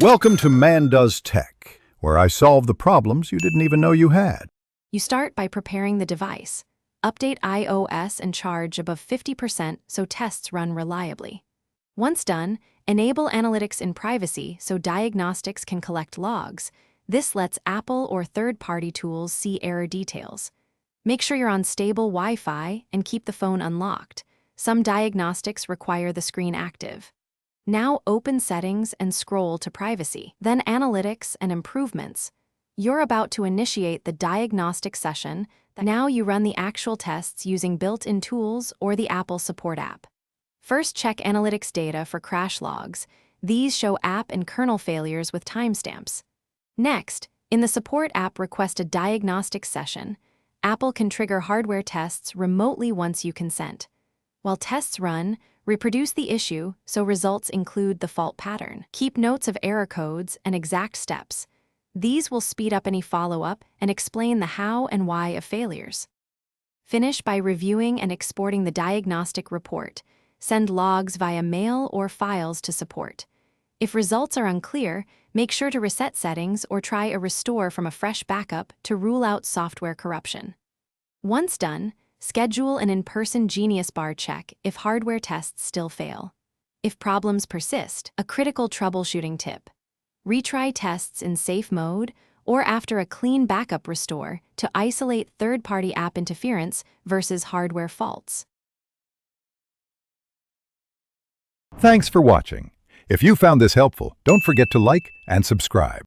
Welcome to Man Does Tech, where I solve the problems you didn't even know you had. You start by preparing the device. Update iOS and charge above 50% so tests run reliably. Once done, enable analytics in privacy so diagnostics can collect logs. This lets Apple or third-party tools see error details. Make sure you're on stable Wi-Fi and keep the phone unlocked. Some diagnostics require the screen active. Now open Settings and scroll to Privacy, then Analytics and Improvements. You're about to initiate the diagnostic session. Now you run the actual tests using built-in tools or the Apple Support app. First, check analytics data for crash logs. These show app and kernel failures with timestamps. Next, in the Support app, request a diagnostic session. Apple can trigger hardware tests remotely once you consent. While tests run, reproduce the issue so results include the fault pattern. Keep notes of error codes and exact steps. These will speed up any follow-up and explain the how and why of failures. Finish by reviewing and exporting the diagnostic report. Send logs via mail or files to support. If results are unclear, make sure to reset settings or try a restore from a fresh backup to rule out software corruption. Once done, schedule an in-person Genius Bar check if hardware tests still fail. If problems persist, a critical troubleshooting tip. Retry tests in safe mode or after a clean backup restore to isolate third-party app interference versus hardware faults. Thanks for watching. If you found this helpful, don't forget to like and subscribe.